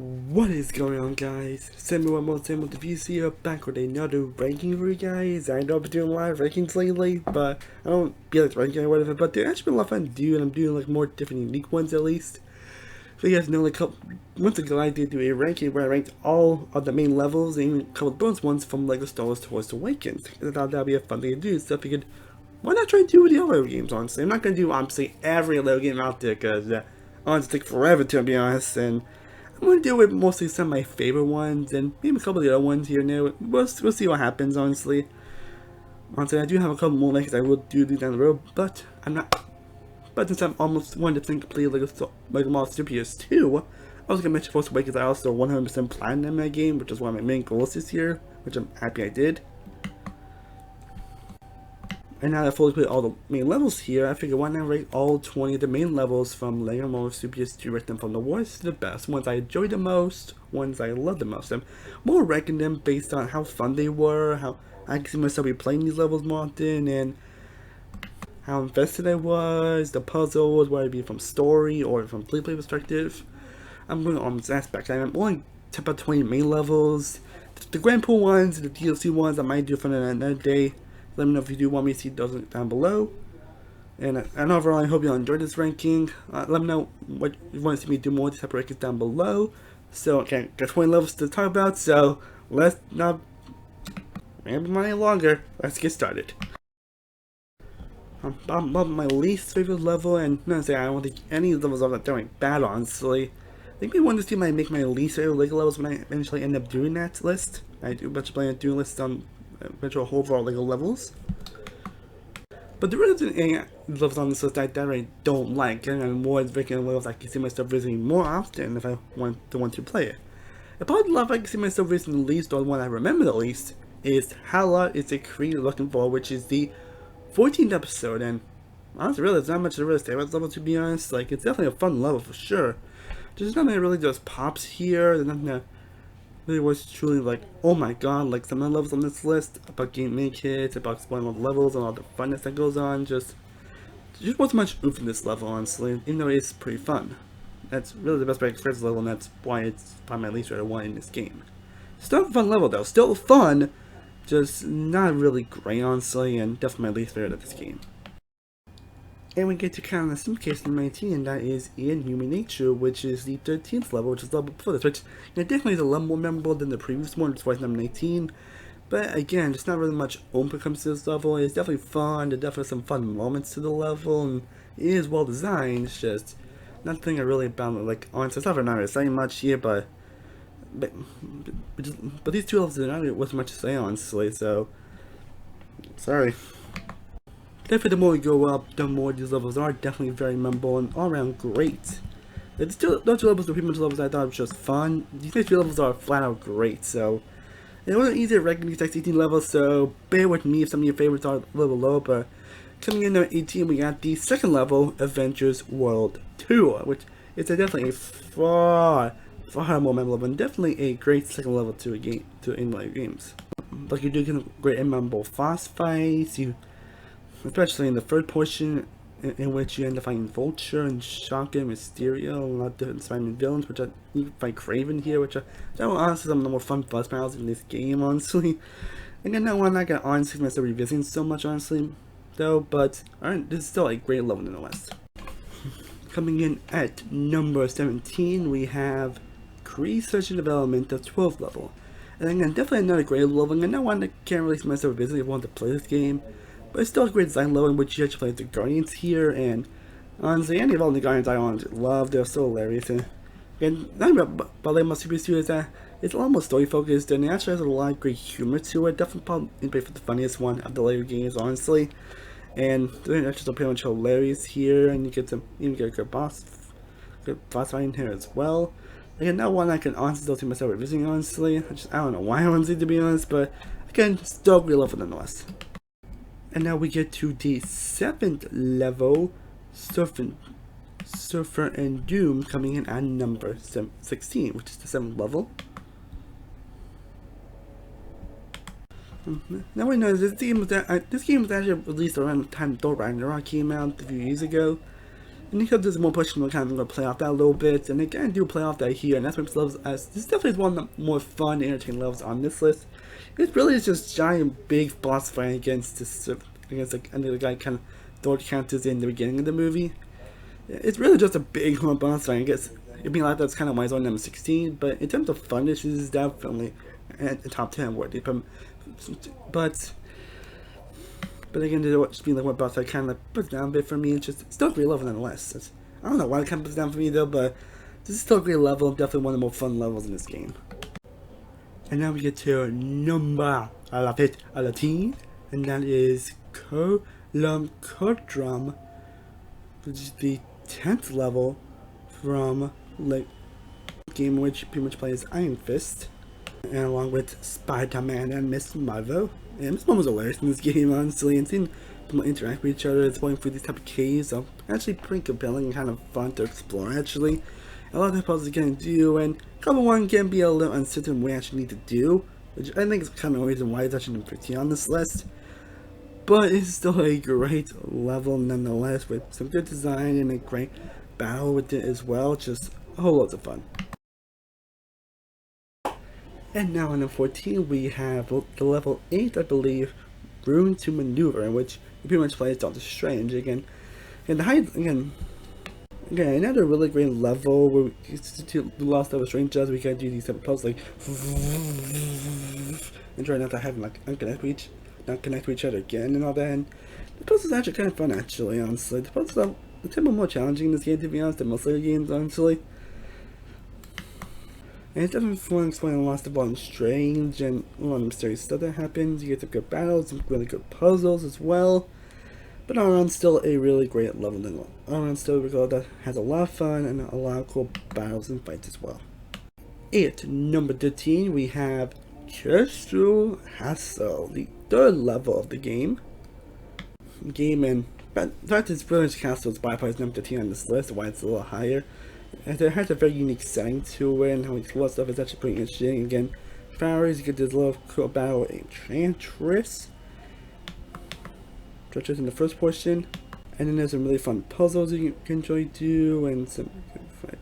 What is going on, guys? Samuel with the views here, back with another ranking for you guys. I know I've been doing a lot of rankings lately, but I don't feel like ranking or whatever, but they're actually been a lot of fun to do, and I'm doing like more different unique ones at least. So you guys know, like months ago I did do a ranking where I ranked all of the main levels and even a couple of bonus ones from LEGO Star Wars Force Awakens. I thought that'd be a fun thing to do, so I figured, why not try and do with the other games, honestly? I'm not going to do, obviously, every LEGO game out there, because I want to take forever, to be honest, and I'm going to deal with mostly some of my favorite ones, and maybe a couple of the other ones here and there. We'll see what happens, honestly. Honestly, I do have a couple more rankings I will do down the road, but I'm not. But since I'm almost 100% complete LEGO Model Superheroes 2, I was going to mention Force Awakens. I also 100% platinum that game, which is one of my main goals this year, which I'm happy I did. And now that I fully played all the main levels here, I figured why not rate all 20 of the main levels from LEGO Model Superheroes 2, rate them from the worst to the best, ones I enjoyed the most, ones I loved the most. I'm more ranking them based on how fun they were, how I can see myself replaying these levels more often, and how invested I was, the puzzles, whether it be from story or from play perspective. I'm going on this aspect. I'm only about 20 main levels. The Grand Pool ones, the DLC ones, I might do for another day. Let me know if you do want me to see those down below. And overall, I hope you all enjoyed this ranking. Let me know what you want to see me do more of these type of rankings down below. So, okay, got 20 levels to talk about, so let's not ramble any longer. Let's get started. I'm my least favorite level, and not to say I don't think any of the levels are doing bad, honestly. I think we want to see my make my least favorite LEGO levels when I eventually end up doing that list. I do eventually plan on doing lists on eventual overall LEGO levels. But there isn't any levels on this list that I really don't like, and I'm more ranking levels I can see myself visiting more often if I want to play it. The part of the level I can see myself visiting the least, or the one I remember the least, is HALA is a KREE looking for, which is the 14th episode, and honestly, really, there's not much to really say about this level, to be honest. Like, it's definitely a fun level for sure. There's nothing that really just pops here. There's nothing that really was truly like, oh my god, like some of the levels on this list about getting mini kits, about exploring all the levels and all the funness that goes on. Just wasn't much oof in this level, honestly, even though it's pretty fun. That's really the best way to express this level, and that's why it's probably my least favorite one in this game. Still a fun level though, still fun. Just not really great, honestly, and definitely my least favorite of this game. And we get to kind of the sim case number 19, and that is Inhuman Nature, which is the 13th level, which is the level before this, which definitely is a lot more memorable than the previous one, which was number 19. But again, just not really much oomph when it comes to this level. It's definitely fun, there's definitely some fun moments to the level, and it is well designed. It's just nothing I really about it. Like, honestly, it's not really saying much here, but these two levels didn't wasn't much to say, honestly, so sorry. Definitely the more we go up, the more these levels are definitely very memorable and all around great. It's still, those two levels are pretty much levels I thought was just fun. These next few levels are flat out great, so it wasn't easy to rank these next 18 levels, so bear with me if some of your favorites are a little low, but coming in at 18 we got the second level, Avengers World Tour, which is definitely a far more memorable and definitely a great second level to a game, to in games. Like, you do get great and memorable boss fights, especially in the third portion, in which you end up fighting Vulture and Shocker and Mysterio and a lot of different Spider-Man villains, which you fight Craven here, which are honestly some of the more fun boss battles in this game, honestly. Again, no one I got honestly myself revisiting so much, honestly, though, but this is still a great level nonetheless. Coming in at number 17, we have Research and Development, the 12th level. And again, definitely another great level, and no one that can't really see myself visiting if I want to play this game. But it's still a great design level in which you actually play the Guardians here, and honestly, any of all the Guardians I honestly love, they're so hilarious. And again, not about LEGO Model Superheroes 2 is that it's a lot more story focused, and it actually has a lot of great humor to it. Definitely probably for the funniest one of the LEGO games, honestly. And the interactions are pretty much hilarious here, and you get even get a good boss fight in here as well. Again, not one I can honestly still see myself revisiting, honestly. I don't know why I want to, be honest, but again, still great level nonetheless. And now we get to the 7th level, Surfer and Doom, coming in at number 16, which is the 7th level. Now we know this game was actually released around the time Thor Ragnarok came out a few years ago. And because there's more pushing, we're kind of going to play off that a little bit, and again, I do play off that here, and that's what makes levels as this definitely is one of the more fun and entertaining levels on this list. It really is just giant big boss fight against this like another guy kind of throw counters in the beginning of the movie. It's really just a big hard boss fight. I guess it'd be like that's kind of why it's on number 16, but in terms of fun, this is definitely at the top 10 worthy. But again, just being like what boss fight kind of puts down a bit for me. It's still a great level nonetheless. I don't know why it kind of puts down for me though, but this is still a great level. Definitely one of the more fun levels in this game. And now we get to number 11, and that is KONUNDRUM, which is the 10th level from like game which pretty much plays Iron Fist, and along with Spider-Man and Miss Marvel. And Miss Marvel's hilarious in this game, honestly, and seeing people interact with each other, exploring through these type of caves, are actually pretty compelling and kind of fun to explore. Actually, a lot of the puzzles you can do, and couple one can be a little uncertain what we actually need to do, which I think is kind of the reason why it's actually number 15 on this list. But it's still a great level nonetheless, with some good design and a great battle with it as well. Just a whole lot of fun. And now on number 14 we have the level 8, I believe, RUNE to Maneuver, in which you pretty much play as Doctor Strange again. And again, another really great level where we do lost level Strange does. We can do these type of puzzles like and try not to have like not connect to each other again and all that. And the puzzles are actually kind of fun, actually, honestly. The puzzles are a bit more challenging in this game, to be honest, than most other games, honestly. And it's definitely fun exploring lots of and Strange and a lot of mysterious stuff that happens. You get some good battles, some really good puzzles as well. But all around, still a really great level. All around, still that has a lot of fun and a lot of cool battles and fights as well. At number 13, we have Castle, the 3rd level of the game. And but that is Brilliant Castle's by number 13 on this list, why it's a little higher. And it has a very unique setting to it, and how we explore stuff is actually pretty interesting. Again, fairies, you get this little cool battle with Enchantress in the first portion, and then there's some really fun puzzles you can enjoy do, and some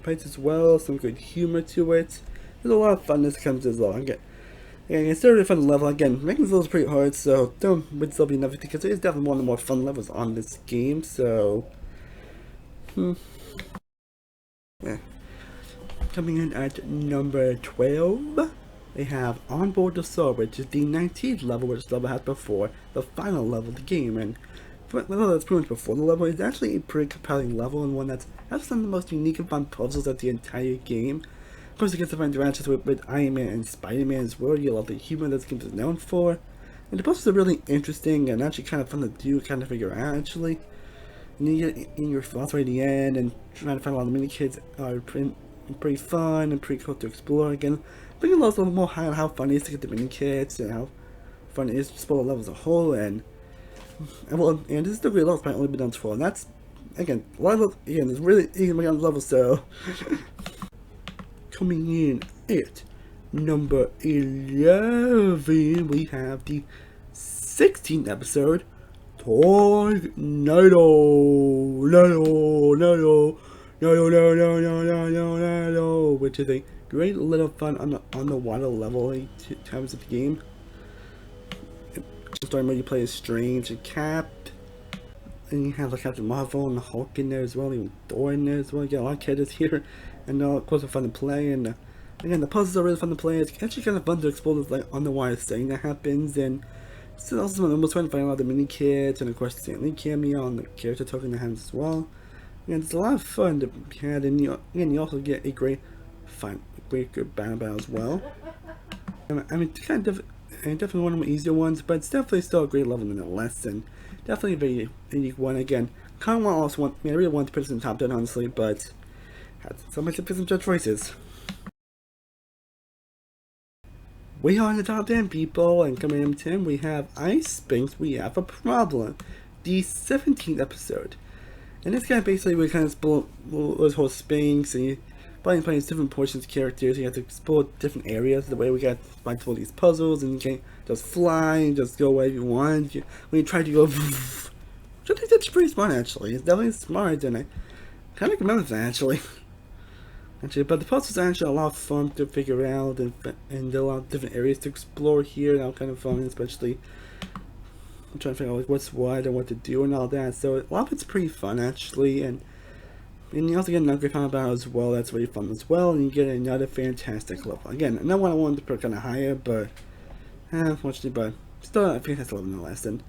fights as well, some good humor to it. There's a lot of funness comes as well. Again, it's still a really fun level. Again, making this level is pretty hard, so would still be nothing, because it is definitely one of the more fun levels on this game. So, yeah. Coming in at number 12, they have Onboard the Soul, which is the 19th level, which this level had before the final level of the game. And for the level that's pretty much before the level, is actually a pretty compelling level, and one that's some of the most unique and fun puzzles of the entire game. Of course, you get to find interactions with Iron Man and Spider-Man as well. You love the humor that this game is known for. And the puzzles are really interesting and actually kind of fun to do, kind of figure out, actually. And you get in your thoughts right at the end, and trying to find a lot of mini kids are pretty fun and pretty cool to explore. Again, bringing a little more high on how fun it is to get the mini kits and how fun it is to explore the level as a whole. And this is the great level, it's probably only been done 12. And that's, again, a lot of, again, it's really easy to on the level. So, coming in at number 11, we have the 16th episode, Tornado, which is a great little fun on the water level times of the game. Story mode, you play as Strange and Cap, and you have like Captain Marvel and the Hulk in there as well, even Thor in there as well. You get a lot of characters here, and of course it's fun to play. And again, the puzzles are really fun to play. It's actually kind of fun to explore this like underwater setting that happens, and it's also almost fun to find a lot of the mini kits, and of course the Stan Lee cameo on the character token that happens as well. And it's a lot of fun to be had, and you also get a great good battle as well. I mean, definitely one of the easier ones, but it's definitely still a great level nonetheless, and definitely a very unique one. Again, kind of I really want to put this in the top 10, honestly, but had so much to put some judge choices. We are in the top 10, people, and coming in 10, we have SPHINK, We Have a Problem, the 17th episode. And this guy basically we kind of explore this whole SPHINK, and you playing different portions of characters. You have to explore different areas. The way we got to find all these puzzles, and you can't just fly and just go wherever you want. When you try to go, which I think that's pretty smart, actually. It's definitely smart, and kind of recommend that actually. But the puzzles are actually a lot of fun to figure out, and there are a lot of different areas to explore here. That kind of fun, especially I'm trying to figure out like what's what and what to do and all that. So a lot of it's pretty fun actually, and you also get another great fun about it as well. That's really fun as well, and you get another fantastic level. Again, another one I wanted to put kind of higher, but unfortunately, but still a fantastic level nonetheless. And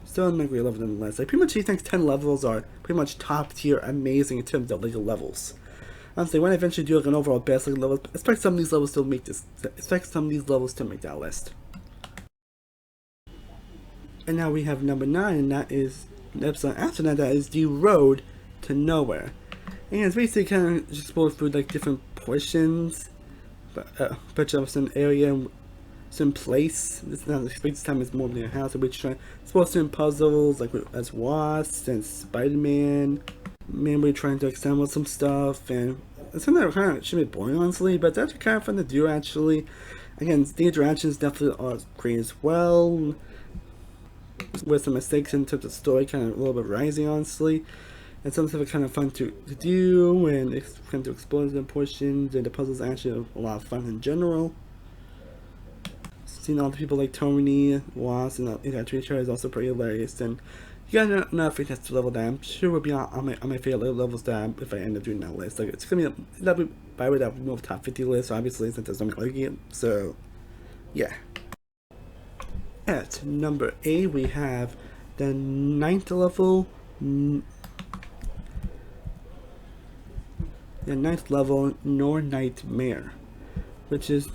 still a great level nonetheless. Like pretty much these next 10 levels are pretty much top tier, amazing in terms of LEGO levels. Honestly, when I eventually do like an overall best LEGO level, expect some of these levels to make this. Expect some of these levels to make that list. And now we have number 9, and that is the episode after that. That is the road to nowhere. And it's basically kind of just explore through like different portions, but of some area, some place. It's not this time. It's more than a house. We're trying to explore certain puzzles, like as Wasp and Spider-Man. Man, we're trying to assemble some stuff, and it's something that kind of should be boring, honestly, but that's kind of fun to do, actually. Again, the interactions definitely are great as well, with some mistakes in terms of story, kind of a little bit rising, honestly. And some stuff are kind of fun to do, and it's kind of explore the portions, and the puzzles are actually a lot of fun in general. Seeing all the people like Tony, Wasp, and Trisha is also pretty hilarious, and you got another fantastic level that I'm sure will be on my favorite levels that if I end up doing that list. Like it's gonna be that'll be by the way that will move top 50 list, obviously, since there's no other game. So yeah. At number 8 we have the 9th level. The 9th level, NOIR Nightmare, which is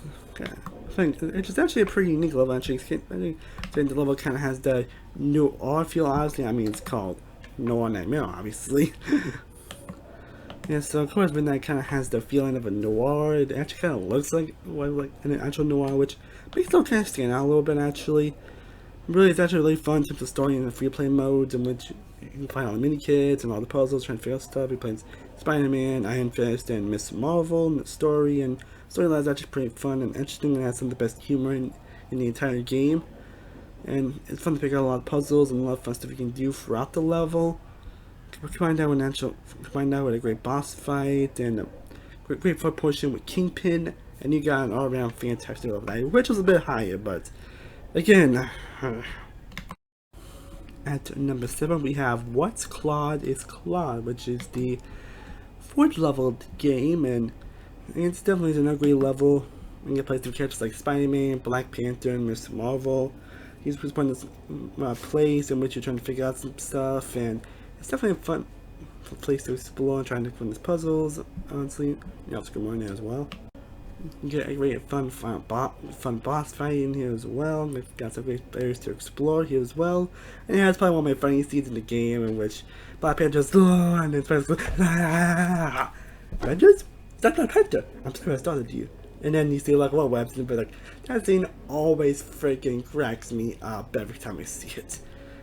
it's actually a pretty unique level. Actually, the level kind of has the NOIR feel. Obviously, I mean it's called NOIR Nightmare, obviously. Yeah, so of course, Midnight kind of has the feeling of a noir. It actually kind of looks like an actual noir, which makes it kind of stand out a little bit. Actually, really, it's actually really fun in terms of story and the free play modes in which you can find all the mini kits and all the puzzles, trying to figure out stuff. He plays Spider-Man, Iron Fist, and Miss Marvel. And the storyline is actually pretty fun and interesting, and has some of the best humor in the entire game. And it's fun to figure out a lot of puzzles and a lot of fun stuff you can do throughout the level. Combine that with a great boss fight and a great fun portion with Kingpin, and you got an all-around fantastic level, which was a bit higher, but again. At number 7 we have What's Clawed is Clawed, which is the 4th level of the game, and it's definitely an ugly level. You can play through characters like Spider-Man, Black Panther, and Miss Marvel. He's put in this place in which you're trying to figure out some stuff, and it's definitely a fun place to explore and trying to find these puzzles, honestly. You know, it's good morning as well. You get a great fun boss fight in here as well. We've got some great areas to explore here as well. And yeah, it's probably one of my funniest scenes in the game, in which Black Panther just and then Avengers? That's not Panther. I'm sorry I started you. And then you see like what webs and be like, that scene always freaking cracks me up every time I see it.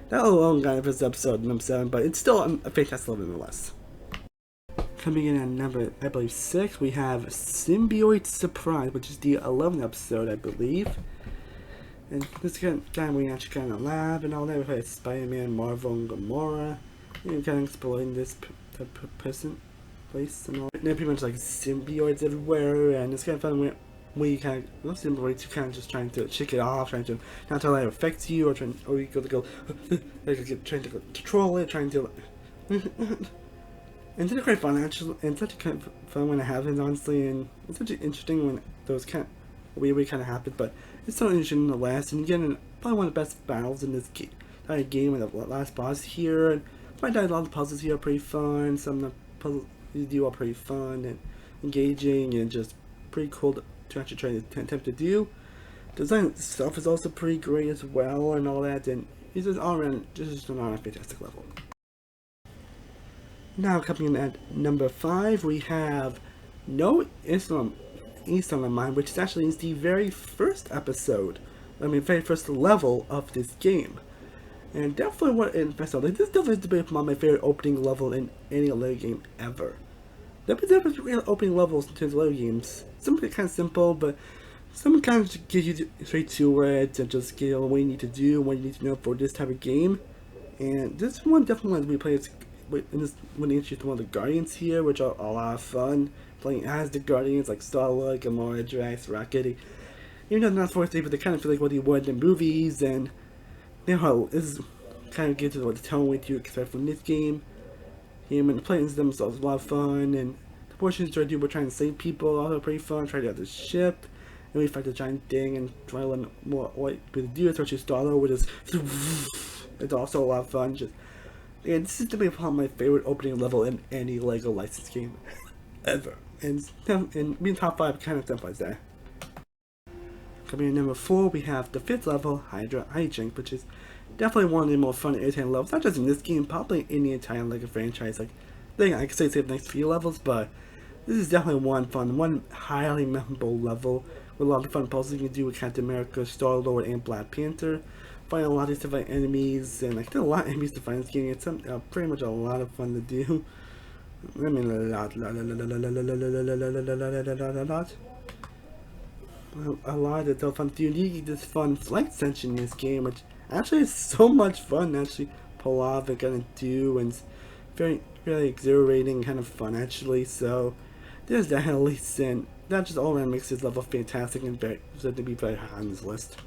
That alone kind of is episode number 7, but it's still a fantastic level nonetheless. Coming in at number, I believe, 6, we have Symbiote Surprise, which is the 11th episode, I believe. And this guy we actually kind of lab and all that. We play Spider-Man, Marvel, and Gamora. And we're kind of exploring this place and all. And they're pretty much like symbiotes everywhere, and it's kind of fun where you kind of those symbiotes, you kind of just trying to shake it off, trying to not to let it affect you, or you go trying to control it, trying to. And it's quite fun actually, and such a kind of fun when it happens, honestly, and it's such interesting when those kind of weird kind of happen, but it's so interesting nonetheless. And again, probably one of the best battles in this game, with the last boss here. And I find that a lot of the puzzles here are pretty fun. Some of the puzzles you do are pretty fun and engaging, and just pretty cool to actually try to attempt to do. Design itself is also pretty great as well, and all that, and it's just all around just an all-around fantastic level. Now coming in at number 5, we have No ESON of Mine, which actually is the very first episode, very first level of this game. And definitely what it invests on. Like, this definitely has to be one of my favorite opening level in any LEGO game ever. There's real opening levels in terms of LEGO games. Some kind of simple, but some kind of just get you straight to it and just get what you need to do, what you need to know for this type of game. And this one definitely has to be played. when they introduced one of the Guardians here, which are a lot of fun. Playing as the Guardians like Star-Lord, Gamora, Drax, Rocket. Even though they're not forced to, but they kind of feel like what you would in movies, and you know, this kind of gives you what the tone what you expect from this game. And the planes themselves a lot of fun, and the portions try to do, we're trying to save people, also pretty fun. Try to get the ship, and we fight the giant thing, and try to learn more what we do, especially Star-Lord, which is it's also a lot of fun. Just and this is definitely probably my favorite opening level in any LEGO licensed game ever, and being top 5 kind of simplifies that. Coming in number 4, we have the 5th level, HYDRA HIJINKS, which is definitely one of the more fun and entertaining levels, not just in this game, probably in the entire LEGO franchise. Like, I could say the next few levels, but this is definitely one highly memorable level with a lot of fun puzzles you can do with Captain America, Star-Lord, and Black Panther. Find a lot of these different enemies, and like, there are a lot of enemies to find in this game. It's pretty much a lot of fun to do. I mean, a lot of the fun to do. You get this fun flight section in this game, which actually is so much fun to actually pull off and kind of do, and it's very exhilarating, kind of fun actually. So there's that at least, and that just all around makes this level fantastic and very to be very high on this list.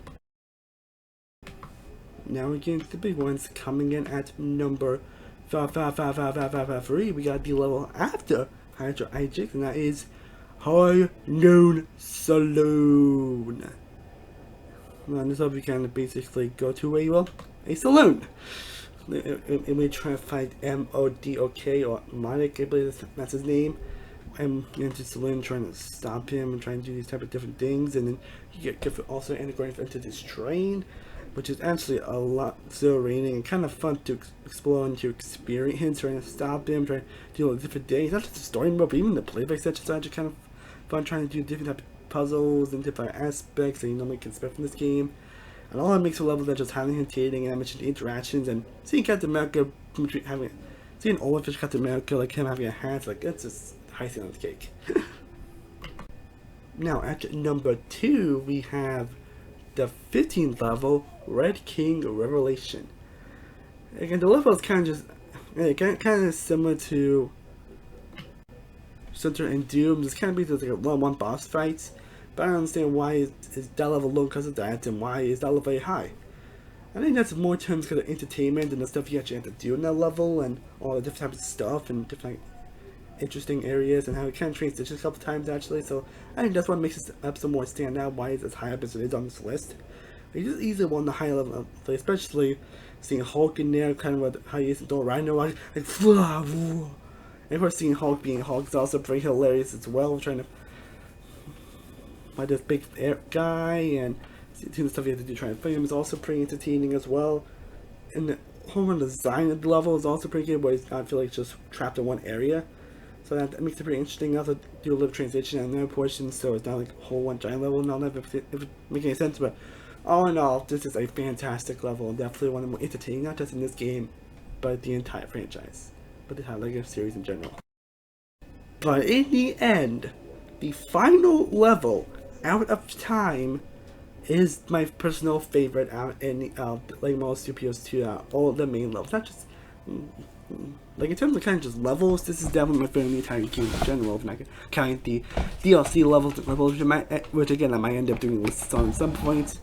Now we get into the big ones. Coming in at number 3, we got the level after HYDRA HIJINKS, and that is High Noon Saloon. Now in this level you can basically go to a saloon. And we try to fight M-O-D-O-K, or Monic, I believe that's his name. And into the saloon trying to stop him and trying to do these type of different things, and then you get also integrated into this train, which is actually a lot exhilarating and kind of fun to explore and to experience, trying to stop him, trying to deal with different things. Not just the story mode, but even the playback sections are actually kind of fun, trying to do different type of puzzles and different aspects that you normally can expect from this game. And all that makes the level that just highly entertaining, and I mentioned the interactions, and seeing Captain America seeing Olaf fish Captain America, like him having a hat, like it's just icing on the cake. Now at number 2, we have the 15th level, Red King Revelation. Again, the level is kind of similar to Center and Doom. It's kind of basically like a 1-on-1 boss fight, but I don't understand why is that level low because of that, and why is that level very high. I think that's more terms because of entertainment and the stuff you actually have to do in that level, and all the different types of stuff and different interesting areas, and how it kind of transitions a couple times actually. So I think that's what makes this episode more stand out, why it's as high up as it is on this list. It's just easily one of the high level, especially seeing Hulk in there, kind of how he is in Thor Rhino, like and of course seeing Hulk being Hulk is also pretty hilarious as well, trying to fight this big guy, and seeing the stuff you have to do trying to fight him is also pretty entertaining as well. And the whole design of the level is also pretty good, where he's not feel like just trapped in one area. So that makes it pretty interesting. I also do a little transition on another portion, so it's not like a whole one giant level and all that, if it makes any sense. But all in all, this is a fantastic level, and definitely one of the more entertaining, not just in this game, but the entire franchise, but the entire LEGO series in general. But in the end, the final level out of time is my personal favorite out in the LEGO Studios 2 all the main levels, not just like in terms of kind of just levels. This is definitely my favorite entire game in general, if not counting the DLC levels, which again I might end up doing lists on some points.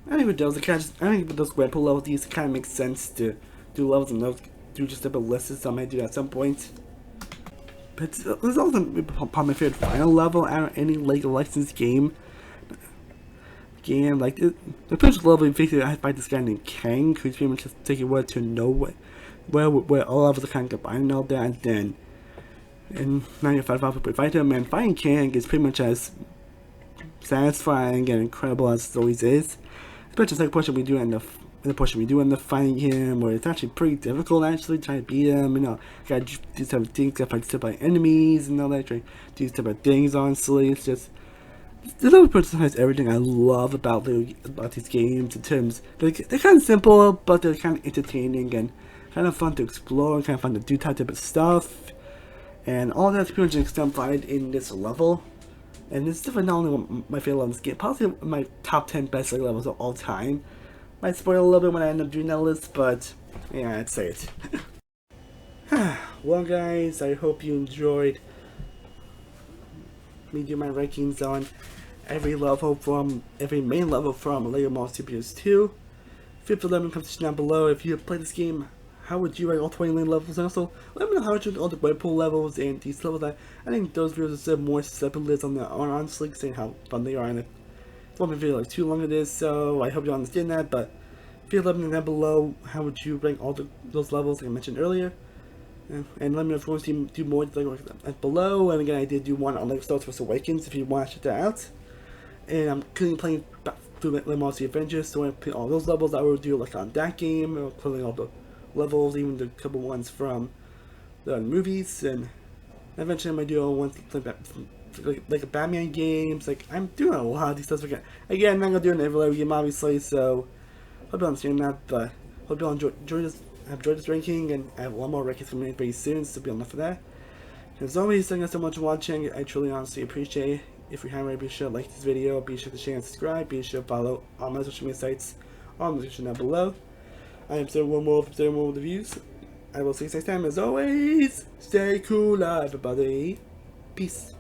I think with those, I think with those grapple levels, these kind of make sense to do levels and those do just a bit lists, so I might do that at some point. But this is also probably my favorite final level out of any LEGO licensed game. Like the first level, basically I fight this guy named Kang, who's pretty much just taking word to nowhere, where all levels are kind of combined and all that. And then in 95 we fight him, and fighting Kang is pretty much as satisfying and incredible as it always is. Especially like the portion we do in the fighting him, where it's actually pretty difficult actually trying to beat him. You know, gotta do these type of things, gotta fight stuff by enemies and all that. Trying to do these type of things. Honestly, it's just. This level has everything I love about these games in terms they're kind of simple, but they're kind of entertaining and kind of fun to explore, kind of fun to do type of stuff, and all that's pretty much exemplified in this level. And it's definitely not only my favorite level in this game, possibly my top 10 best levels of all time. Might spoil a little bit when I end up doing that list, but Yeah, I'd say it. Well guys, I hope you enjoyed me do my rankings on every level from every main level from LEGO Marvel Superheroes 2. Feel free to let me know in the comments down below if you have played this game. How would you rank all 20 lane levels? And also, let me know how would you rank all the Whirlpool levels and these levels. I think those videos are more separate on the honestly saying how fun they are, and it won't be video like too long it is, so I hope you understand that. But feel free to let me know down below how would you rank all those levels like I mentioned earlier. And let me know if you want to do more like below. And again, I did do one on LEGO Star Wars Awakens if you want to check that out. And I'm currently playing through LEGO Marvel Avengers, so I play all those levels I will do like on that game, or playing all the levels, even the couple ones from the movies, and eventually I might do ones like a Batman games. Like I'm doing a lot of these stuff again. I'm not gonna do an every LEGO game obviously, so hope you understand that. But hope you all enjoyed this ranking, and I have a lot more rankings coming in very soon, so be on the lookout for that. As always, thank you so much for watching. I truly honestly appreciate it. If you haven't already, be sure to like this video, be sure to share and subscribe, be sure to follow all my social media sites on the description down below. I am still one more with the views. I will see you next time. As always, stay cool, everybody. Peace.